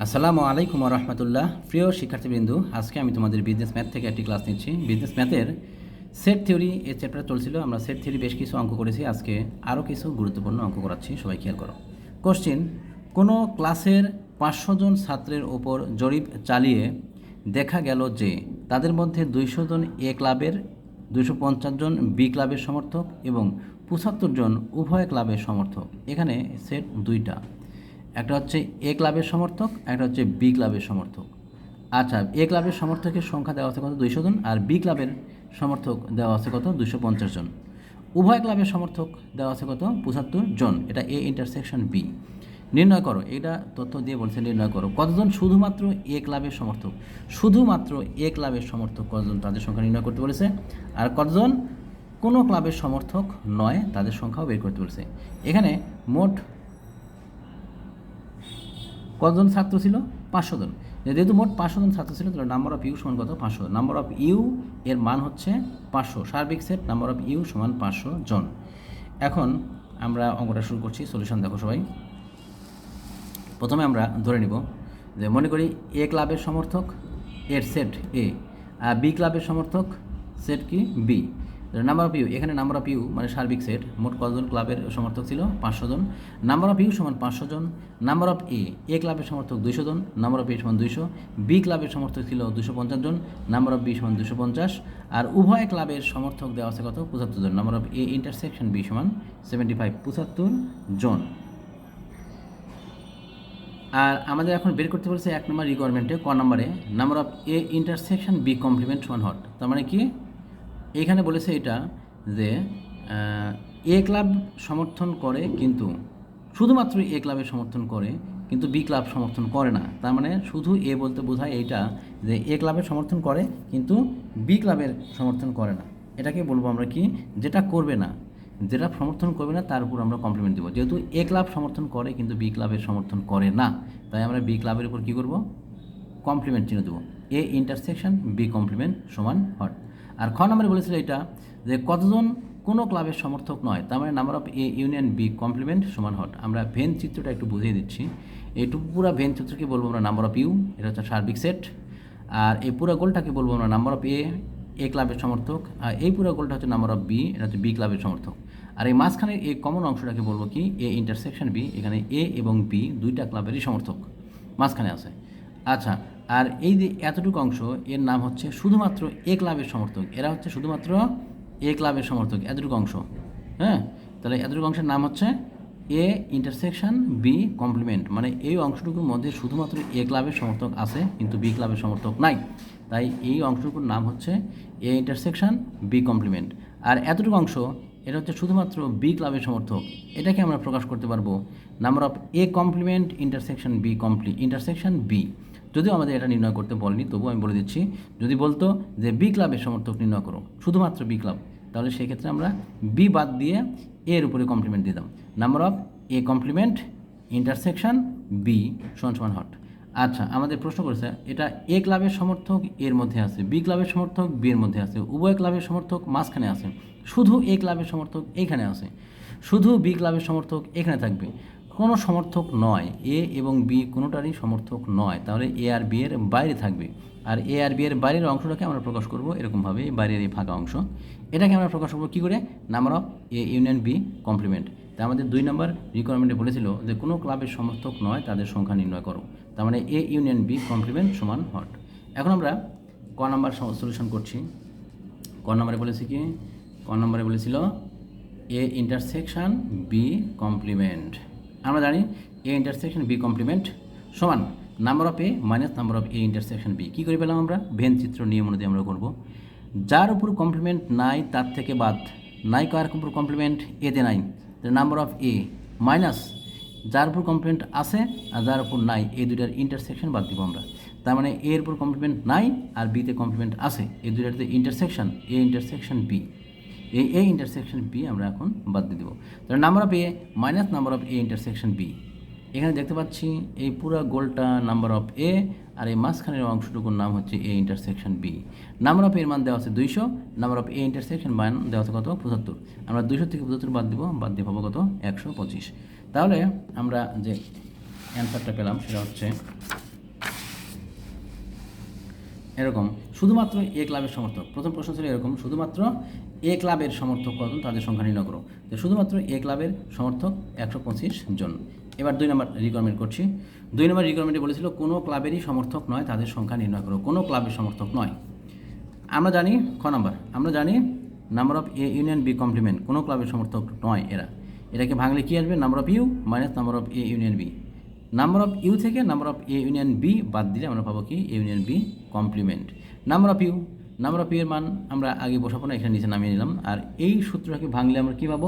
আসসালামু আলাইকুম রহমতুল্লাহ। প্রিয় শিক্ষার্থীবৃন্দু, আজকে আমি তোমাদের বিজনেস ম্যাথ থেকে একটি ক্লাস নিচ্ছি। বিজনেস ম্যাথের সেট থিওরি এই চ্যাপ্টার চলছিল। আমরা সেট থিওরি বেশ কিছু অঙ্ক করেছি, আজকে আরও কিছু গুরুত্বপূর্ণ অঙ্ক করাচ্ছি, সবাই খেয়াল করো। কোশ্চিন: কোনো ক্লাসের 500 জন ছাত্রের ওপর জরিপ চালিয়ে দেখা গেল যে তাদের মধ্যে 200 জন এ ক্লাবের, 250 জন বি ক্লাবের সমর্থক এবং 75 জন উভয় ক্লাবের সমর্থক। এখানে সেট দুইটা, একটা হচ্ছে এ ক্লাবের সমর্থক, একটা হচ্ছে বি ক্লাবের সমর্থক। আচ্ছা, এ ক্লাবের সমর্থকের সংখ্যা দেওয়া আছে কত? 200 জন। আর বি ক্লাবের সমর্থক দেওয়া আছে কত? 250 জন। উভয় ক্লাবের সমর্থক দেওয়া আছে কত? 75 জন। এটা এ ইন্টারসেকশন বি। নির্ণয় করো, এটা তথ্য দিয়ে বলছে নির্ণয় করো কতজন শুধুমাত্র এ ক্লাবের সমর্থক। শুধুমাত্র এ ক্লাবের সমর্থক কতজন, তাদের সংখ্যা নির্ণয় করতে বলেছে। আর কতজন কোনো ক্লাবের সমর্থক নয়, তাদের সংখ্যাও বের করতে বলেছে। এখানে মোট কতজন ছাত্র ছিল? 500 জন। যেহেতু মোট 500 জন ছাত্র ছিল, তাহলে নাম্বার অফ ইউ সমান কত? 500। নাম্বার অফ ইউ এর মান হচ্ছে 500। সার্বিক সেট নাম্বার অফ ইউ সমান 500 জন। এখন আমরা অঙ্কটা শুরু করছি। সলিউশন দেখো সবাই। প্রথমে আমরা ধরে নিব যে, মনে করি এ ক্লাবের সমর্থক এর সেট এ, আর বি ক্লাবের সমর্থক সেট কি? বি। নাম্বার অফ ইউ, এখানে নাম্বার অফ ইউ মানে সার্বিক সেট, মোট কতজন ক্লাবের সমর্থক ছিল? 500 জন। নাম্বার অফ ইউ সমান 500 জন। নাম্বার অফ এ ক্লাবের সমর্থক 200 জন, নাম্বার অফ এ সমান 200। বি ক্লাবের সমর্থক ছিল 250 জন, নাম্বার অফ বি সমান 250। আর উভয় ক্লাবের সমর্থক দেওয়া আছে কত? 75 জন। Number of A intersection B সমান 75, 75 জন। আর আমাদের এখন বের করতে বলছে 1 নম্বর রিকোয়ারমেন্টে, ক নম্বরে, number of A intersection B complement সমান হট। তার মানে কি? এখানে বলেছে এটা যে এ ক্লাব সমর্থন করে, কিন্তু শুধুমাত্র এ ক্লাবের সমর্থন করে, কিন্তু বি ক্লাব সমর্থন করে না। তার মানে শুধু এ বলতে বোঝায় এইটা যে এ ক্লাবের সমর্থন করে কিন্তু বি ক্লাবের সমর্থন করে না। এটাকে বলবো আমরা কি? যেটা করবে না, যেটা সমর্থন করবে না তার উপর আমরা কমপ্লিমেন্ট দেবো। যেহেতু এ ক্লাব সমর্থন করে কিন্তু বি ক্লাবের সমর্থন করে না, তাই আমরা বি ক্লাবের উপর কী করবো? কমপ্লিমেন্ট চিহ্ন দেবো। এ ইন্টারসেকশন বি কমপ্লিমেন্ট সমান হট। আর খ নম্বরে বলেছিল এটা যে কতজন কোনো ক্লাবের সমর্থক নয়, তার মানে number of A union B complement সমান হট। আমরা ভেন চিত্রটা একটু বুঝিয়ে দিচ্ছি। এইটুকু পুরো ভেন চিত্রকে বলবো আমরা নাম্বার অফ ইউ, এটা হচ্ছে সার্বিক সেট। আর এই পুরো গোলটাকে বলবো আমরা নাম্বার অফ এ ক্লাবের সমর্থক। আর এই পুরো গোলটা হচ্ছে নাম্বার অফ বি, এটা হচ্ছে বি ক্লাবের সমর্থক। আর এই মাঝখানে এই কমন অংশটাকে বলবো কি? A intersection B. এখানে এ এবং বি দুইটা ক্লাবেরই সমর্থক মাঝখানে আছে। আচ্ছা, আর এই যে এতটুকু অংশ, এর নাম হচ্ছে শুধুমাত্র এ ক্লাবের সমর্থক। এরা হচ্ছে শুধুমাত্র এ ক্লাবের সমর্থক, এতটুকু অংশ। হ্যাঁ, তাহলে এতটুকু অংশের নাম হচ্ছে এ ইন্টারসেকশন বি কমপ্লিমেন্ট। মানে এই অংশটুকুর মধ্যে শুধুমাত্র এ ক্লাবের সমর্থক আছে কিন্তু বি ক্লাবের সমর্থক নাই, তাই এই অংশটুকুর নাম হচ্ছে এ ইন্টারসেকশন বি কমপ্লিমেন্ট। আর এতটুকু অংশ, এটা হচ্ছে শুধুমাত্র বি ক্লাবের সমর্থক। এটাকে আমরা প্রকাশ করতে পারবো number of A complement intersection B intersection B. যদিও আমাদের এটা নির্ণয় করতে বলেনি, তবুও আমি বলে দিচ্ছি। যদি বলতো যে বি ক্লাবের সমর্থক নির্ণয় করো, শুধুমাত্র বি ক্লাব, তাহলে সেক্ষেত্রে আমরা বি বাদ দিয়ে এর উপরে কমপ্লিমেন্ট দিতাম। Number of A complement intersection B সমান হট। আচ্ছা, আমাদের প্রশ্ন করেছে এটা এ ক্লাবের সমর্থক এর মধ্যে আছে, বি ক্লাবের সমর্থক বি এর মধ্যে আছে, উভয় ক্লাবের সমর্থক মাঝখানে আছে, শুধু এ ক্লাবের সমর্থক এইখানে আছে, শুধু বি ক্লাবের সমর্থক এখানে থাকবে। কোনো সমর্থক নয়, এ এবং বি কোনোটারই সমর্থক নয়, তাহলে এ আর বি এর বাইরে থাকবে। আর এ আর বি এর বাইরের অংশটাকে আমরা প্রকাশ করব এরকমভাবে, বাইরের এই ফাঁকা অংশ, এটাকে আমরা প্রকাশ করবো কী করে? Number of A union B complement. তা আমাদের 2 নম্বর রিকোয়ারমেন্টে বলেছিল যে কোনো ক্লাবের সমর্থক নয় তাদের সংখ্যা নির্ণয় করো, তার মানে এ ইউনিয়ন বি কমপ্লিমেন্ট সমান হট। এখন আমরা ক নাম্বার সলিউশন করছি। ক নম্বরে বলেছি কি? ক নম্বরে বলেছিল এ ইন্টারসেকশন বি কমপ্লিমেন্ট। আমরা জানি এ ইন্টারসেকশন বি কমপ্লিমেন্ট সমান number of A minus number of A intersection B. কী করে পেলাম আমরা? ভেন চিত্র নিয়ম অনুযায়ী আমরা করব। যার উপর কমপ্লিমেন্ট নাই তার থেকে বাদ, নাই কার উপর কমপ্লিমেন্ট? এতে নাই, নাম্বার অফ এ মাইনাস যার উপর কমপ্লিমেন্ট আছে আর যার উপর নাই, এই দুইটার ইন্টারসেকশন বাদ দিব আমরা। তার মানে এর উপর কমপ্লিমেন্ট নাই আর বিতে কমপ্লিমেন্ট আছে, এই দুইটাতে ইন্টারসেকশন এ ইন্টারসেকশন বি। এই এ ইন্টারসেকশন বি আমরা এখন বাদ দিয়ে দেবো। তাহলে number of A minus number of A intersection B. এখানে দেখতে পাচ্ছি এই পুরো গোলটা নাম্বার অফ এ, আর এই মাঝখানের অংশটুকুর নাম হচ্ছে A intersection B. Number of এর মান দেওয়া আছে 200, নাম্বার অফ এ ইন্টারসেকশন মান দেওয়া আছে কত? 75। আমরা 200 থেকে 75 বাদ দিব, বাদ দিয়ে পাবো কত? 125। তাহলে আমরা যে অ্যান্সারটা পেলাম সেটা হচ্ছে এরকম শুধুমাত্র এ ক্লাবের সমর্থক, প্রথম প্রশ্ন ছিল এরকম, শুধুমাত্র এ ক্লাবের সমর্থক কতজন তাদের সংখ্যা নির্ণয় করো। তো শুধুমাত্র এ ক্লাবের সমর্থক 125 জন। এবার 2 নম্বর রিকোয়ারমেন্ট করছি। 2 নম্বর রিকোয়ারমেন্টে বলেছিল কোনো ক্লাবেরই সমর্থক নয় তাদের সংখ্যা নির্ণয় করো। কোনো ক্লাবের সমর্থক নয়, আমরা জানি খ নাম্বার, আমরা জানি number of A union B complement, কোনো ক্লাবের সমর্থক নয় এরা। এটাকে ভাঙলে কী আসবে? Number of U minus number of A union B. Number of U থেকে number of A union B বাদ দিলে আমরা পাবো কি? A union B complement. Number of U, number of U এর মান আমরা আগে বসাবো না, এখানে নিচে নামিয়ে নিলাম। আর এই সূত্রটাকে ভাঙলে আমরা কী পাবো?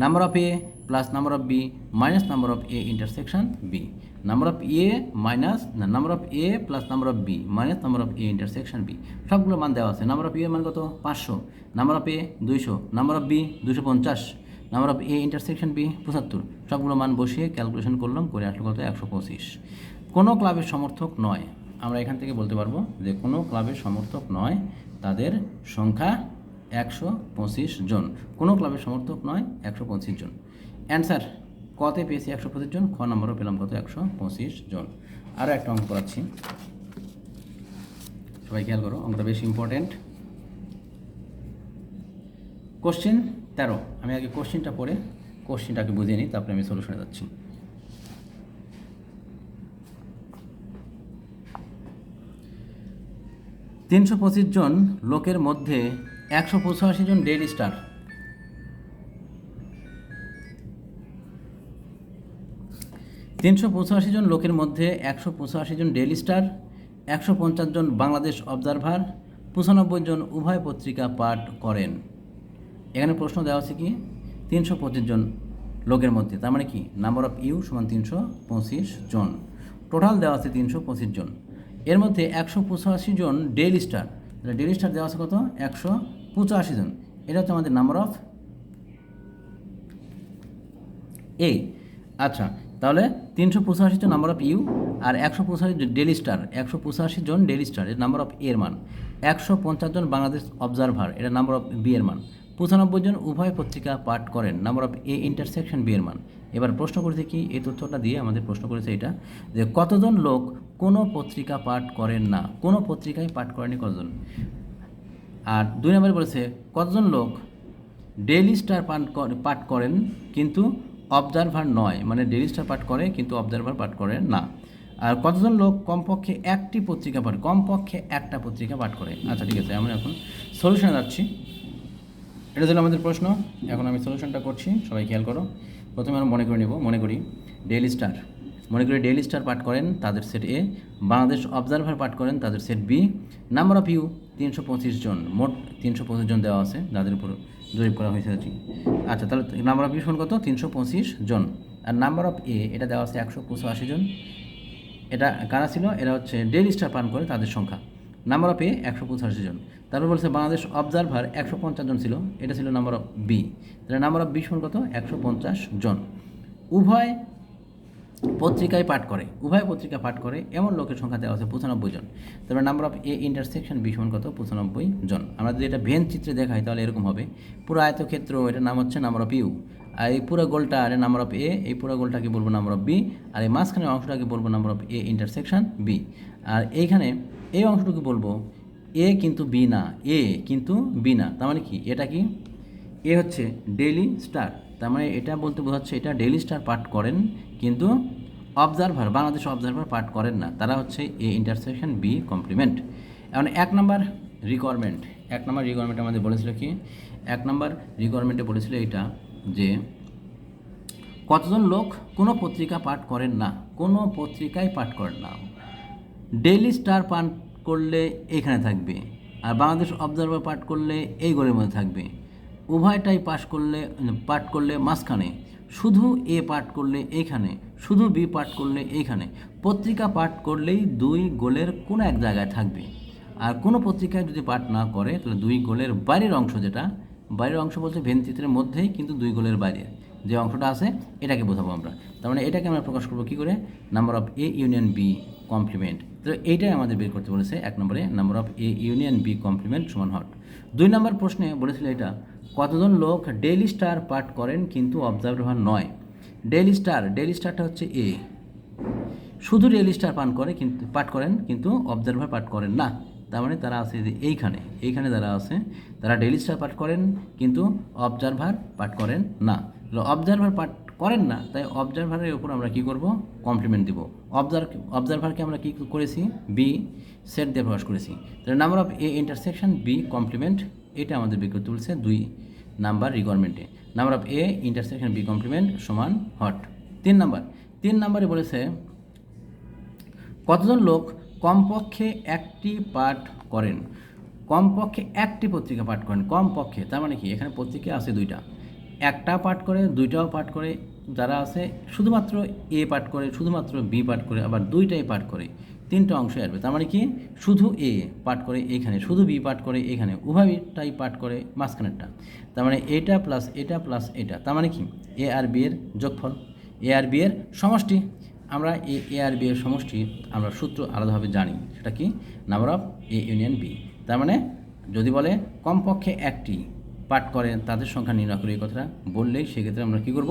Number of A plus number of B minus number of A intersection B. Number of A minus number of A plus number of B minus number of A intersection B, সবগুলো মান দেওয়া আছে। নাম্বার অফ এ এর মান কত? 500, number of A 200, number of B 250, number of A intersection B 75, সবগুলো মান বসিয়ে ক্যালকুলেশন করলাম, করে আসলো কত? 125। কোনো ক্লাবের সমর্থক নয়, আমরা এখান থেকে বলতে পারবো যে কোনো ক্লাবের সমর্থক নয় তাদের সংখ্যা 125 জন। কোনো ক্লাবের সমর্থক নয় 125 জন। অ্যান্সার কতে পেয়েছি? 125 জন। খ নম্বরও পেলাম কত? 125 জন। আরও একটা অঙ্ক করাচ্ছি, সবাই খেয়াল করো, অঙ্কটা বেশি ইম্পর্টেন্ট। কোশ্চেন 13। আমি আগে কোশ্চেনটা পড়ে কোশ্চেনটাকে বুঝিয়ে নিই, তারপরে আমি সলিউশনে যাচ্ছি। $325 জন লোকের মধ্যে 185 জন ডেইলি স্টার, 385 জন লোকের মধ্যে 185 জন ডেইলি স্টার, 150 জন বাংলাদেশ অবজারভার, 95 জন উভয় পত্রিকা পাঠ করেন। এখানে প্রশ্ন দেওয়া আছে কি? 325 জন লোকের মধ্যে, তার মানে কি? নাম্বার অফ ইউ সমান 325 জন। টোটাল দেওয়া আছে 325 জন। এর মধ্যে 185 জন ডেইলি স্টার, ডেইলি স্টার দেওয়া আছে কত? 185 জন। এটা হচ্ছে আমাদের নাম্বার অফ এ। আচ্ছা, তাহলে 385 জন নাম্বার অফ ইউ আর 185 ডেইলি স্টার, 185 জন ডেইলি স্টার এর নাম্বার অফ এর মান, 150 জন বাংলাদেশ অবজারভার এটা নাম্বার অফ বি এর মান, 95 জন উভয় পত্রিকা পাঠ করেন number of A intersection B এর মান। এবার প্রশ্ন করেছে কি? এই তথ্যটা দিয়ে আমাদের প্রশ্ন করেছে এটা যে কতজন লোক কোনো পত্রিকা পাঠ করেন না, কোনো পত্রিকায় পাঠ করেনি কতজন। আর 2 নম্বরে বলেছে কতজন লোক ডেইলি স্টার পাঠ করেন কিন্তু অবজারভার নয়, মানে ডেইলি স্টার পাঠ করে কিন্তু অবজারভার পাঠ করে না। আর কতজন লোক কমপক্ষে একটি পত্রিকা পাঠ, কমপক্ষে একটা পত্রিকা পাঠ করে। আচ্ছা ঠিক আছে, আমরা এখন সলিউশনে যাচ্ছি। এটা ছিল আমাদের প্রশ্ন, এখন আমি সলিউশনটা করছি, সবাই খেয়াল করো। প্রথমে আমরা মনে করে নেব, মনে করি ডেইলি স্টার, মনে করি ডেইলি স্টার পাঠ করেন তাদের সেট এ, বাংলাদেশ অবজারভার পাঠ করেন তাদের set B. Number of U 325 জন, মোট 325 জন দেওয়া আছে যাদের উপর জরিপ করা হয়েছে। আচ্ছা, তাহলে নাম্বার অফ ইউ সমান কত? 325 জন। আর নাম্বার অফ এ এটা দেওয়া আছে 185 জন। এটা কারা ছিল? এরা হচ্ছে ডেইলি স্টার পান করে তাদের সংখ্যা। নাম্বার অফ এ 185 জন। তারপর বলছে বাংলাদেশ অবজারভার 150 জন ছিল, এটা ছিল নাম্বার অফ বি। তাহলে নাম্বার অফ বি সমান কত? 150 জন। উভয় পত্রিকায় পাঠ করে, উভয় পত্রিকা পাঠ করে এমন লোকের সংখ্যা দেওয়া আছে 95 জন। তারপরে number of A intersection B সমান কত? 95 জন। আমরা যদি এটা ভেন চিত্রে দেখাই তাহলে এরকম হবে, পুরো আয়তক্ষেত্র এটার নাম হচ্ছে নাম্বার অফ ইউ, আর এই পুরো গোলটা আর নাম্বার অফ এ, এই পুরো গোলটাকে বলবো নাম্বার অফ বি, আর এই মাঝখানের অংশটাকে বলবো number of A intersection B. আর এইখানে এই অংশটুকু বলবো এ কিন্তু বি না, এ কিন্তু বি না। তার মানে কি? এটা কি? এ হচ্ছে ডেইলি স্টার, তার মানে এটা বলতে বোঝাচ্ছে এটা ডেইলি স্টার পাঠ করেন কিন্তু অবজারভার, বাংলাদেশ অবজারভার পাঠ করেন না, তারা হচ্ছে এ ইন্টারসেকশন বি কমপ্লিমেন্ট। এখন 1 নম্বর রিকোয়ারমেন্ট, 1 নম্বর রিকোয়ারমেন্ট আমাদের বলেছিল কি? 1 নম্বর রিকোয়ারমেন্টে বলেছিল এটা যে কতজন লোক কোনো পত্রিকা পাঠ করেন না, কোনো পত্রিকায় পাঠ করেন না। ডেইলি স্টার পাঠ করলে এখানে থাকবে, আর বাংলাদেশ অবজারভার পাঠ করলে এই ঘরের মধ্যে থাকবে। উভয়টাই পাঠ করলে মাঝখানে, শুধু এ পাঠ করলে এইখানে, শুধু বি পাঠ করলে এইখানে। পত্রিকা পাঠ করলেই 2 গোলের কোনো এক জায়গায় থাকবে। আর কোনো পত্রিকায় যদি পাঠ না করে তাহলে 2 গোলের বাইরের অংশ, যেটা বাইরের অংশ বলছে ভেন চিত্রের মধ্যেই কিন্তু 2 গোলের বাইরে যে অংশটা আছে এটাকে বোঝাবো আমরা। তার মানে এটাকে আমরা প্রকাশ করবো কী করে? Number of A union B complement. তো এইটাই আমাদের বের করতে বলেছে 1 নম্বরে, number of A union B complement সমান হট। 2 নম্বর প্রশ্নে বলেছিল এটা কতজন লোক ডেইলি স্টার পাঠ করেন কিন্তু অবজারভার নয়। ডেইলি স্টারটা হচ্ছে এ, শুধু ডেইলি স্টার পাঠ করেন কিন্তু অবজারভার পাঠ করেন না, তার মানে তারা আছে যে এইখানে যারা আছে তারা ডেইলি স্টার পাঠ করেন কিন্তু অবজারভার পাঠ করেন না। অবজারভার পাঠ করেন না, তাই অবজারভারের উপর আমরা কি করব, কমপ্লিমেন্ট দিব। অবজারভারকে আমরা কি করেছি, বি সেট দিয়ে প্রকাশ করেছি। তাহলে number of A intersection B complement, এটা আমাদের বের করতে বলছে 2 নাম্বার রিকোয়ারমেন্টে। Number of A intersection B complement সমান হট। 3 নাম্বারে বলেছে কতজন লোক কমপক্ষে একটি পাঠ করেন, কমপক্ষে একটি পত্রিকা পাঠ করেন, কমপক্ষে তার মানে কি, এখানে পত্রিকা আছে 2টা, একটা পাঠ করে 2টাও পাঠ করে, যারা আছে শুধুমাত্র এ পাঠ করে, শুধুমাত্র বি পাঠ করে, আবার 2টাই পাঠ করে, 3টা অংশ আসবে। তার মানে কি, শুধু এ পাঠ করে এইখানে, শুধু বি পাঠ করে এইখানে, উভয়টাই পাঠ করে মাঝখানেরটা। তার মানে এটা প্লাস এটা প্লাস এটা, তার মানে কি এ আর বি এর যোগফল, এ আর বি এর সমষ্টি। আমরা এ আর বি এর সমষ্টি আমরা সূত্র আলাদাভাবে জানি, সেটা কি, number of A union B. তার মানে যদি বলে কমপক্ষে একটি পাঠ করেন তাদের সংখ্যা নির্ণয় করে, এই কথাটা বললেই সেক্ষেত্রে আমরা কী করব,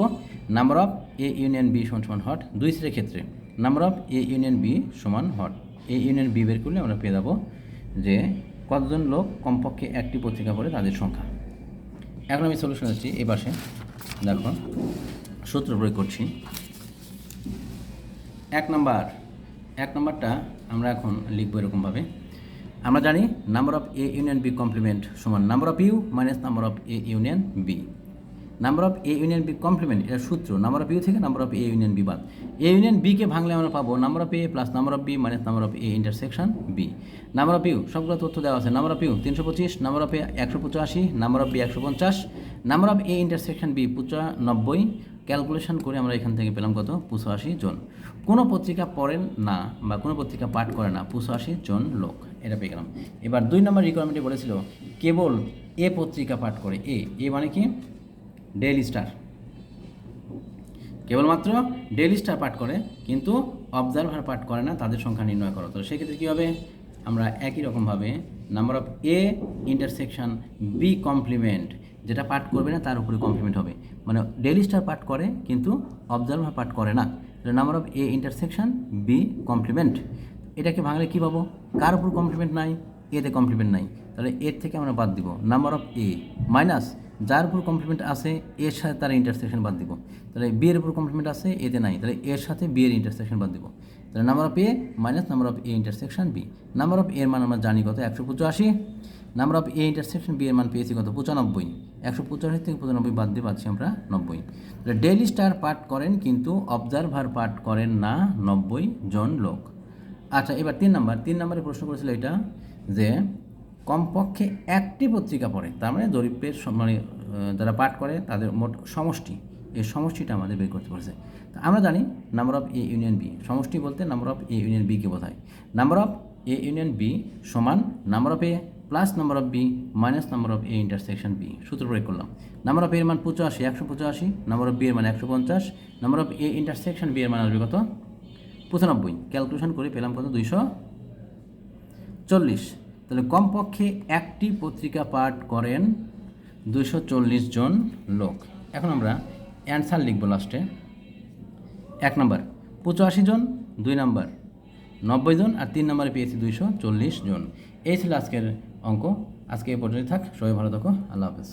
number of A union B সমান হট। 2 সেটের ক্ষেত্রে number of A union B সমান হট, এ ইউনিয়ন বি বের করলে আমরা পেয়ে যাবো যে কতজন লোক কমপক্ষে একটি পত্রিকা পড়ে তাদের সংখ্যা। এখন আমি সলিউশন আসছি এই পাশে, দেখো সূত্র প্রয়োগ করছি। 1 নাম্বারটা আমরা এখন লিখবো এরকমভাবে। আমরা জানি number of A union B complement সমান number of U minus number of A union B. Number of A union B complement, এটা সূত্র, নাম্বার অফ ইউ থেকে number of A union B বাদ। এ ইউনিয়ন বিকে ভাঙলে আমরা পাবো number of A plus number of B minus number of A intersection B. Number of U সবগুলো তথ্য দেওয়া আছে, number of U 325, number of A 185, number of B 150, number of A intersection B 95। Calculation করে আমরা এখান থেকে পেলাম কত, 85 জন। কোনো পত্রিকা পড়েন না বা কোনো পত্রিকা পাঠ করে না 85 জন লোক, এটা পেয়ে গেলাম। এবার 2 নম্বর রিকোয়ারমেন্টে বলেছিল কেবল এ পত্রিকা পাঠ করে, এ মানে কি, ডেইলি স্টার, কেবলমাত্র ডেইলি স্টার পাঠ করে কিন্তু অবজারভার পাঠ করে না, তাদের সংখ্যা নির্ণয় করো। তো সেক্ষেত্রে কী হবে, আমরা একই রকমভাবে number of A intersection B complement, যেটা পাঠ করবে না তার উপরে কমপ্লিমেন্ট হবে, মানে ডেইলি স্টার পাঠ করে কিন্তু অবজারভার পাঠ করে না, number of A intersection B complement. এটাকে ভাঙলে কী পাবো, কার উপর কমপ্লিমেন্ট নাই, এতে কমপ্লিমেন্ট নাই, তাহলে এর থেকে আমরা বাদ দিব নাম্বার অফ এ মাইনাস যার উপর কমপ্লিমেন্ট আছে এর সাথে তার ইন্টারসেকশন বাদ দিব, তাহলে বি এর উপর কমপ্লিমেন্ট আছে এতে নাই, তাহলে এর সাথে বি এর ইন্টারসেকশন বাদ দিব, তাহলে number of A minus number of A intersection B. Number of এর মান আমরা জানি কত, 185, number of A intersection B এর মান পেয়েছি কত, 95, 185 থেকে 95 বাদ দিয়ে পাচ্ছি আমরা 90। তাহলে ডেইলি স্টার পাঠ করেন কিন্তু অবজারভার পাঠ করেন না 90 জন লোক। আচ্ছা, এবার 3 নম্বরে প্রশ্ন করেছিল এটা যে কমপক্ষে একটি পত্রিকা পড়ে, তার মানে জরিপের মানে যারা পাঠ করে তাদের মোট সমষ্টি, এই সমষ্টিটা আমাদের বের করতে পারছে। আমরা জানি number of A union B, সমষ্টি বলতে নাম্বার অফ এ ইউনিয়ন বিকে বোঝায়। Number of A union B সমান number of A plus number of B minus number of A intersection B. সূত্র প্রয়োগ করলাম। নাম্বার অফ এর মান 85, 185, নাম্বার অফ বি এর মান 150, number of A intersection B এর মান আসবে কত, 95। ক্যালকুলেশন করে পেলাম কত, 240। তাহলে কমপক্ষে একটি পত্রিকা পাঠ করেন 240 জন লোক। এখন আমরা অ্যান্সার লিখব লাস্টে। 1 নম্বর 85 জন, 2 নম্বর 90 জন, আর 3 নম্বরে পেয়েছি 240 জন। এই ছিল আজকের অঙ্ক। আজকে এই পর্যন্ত থাক, সবাই ভালো থাকো, আল্লাহ হাফেজ।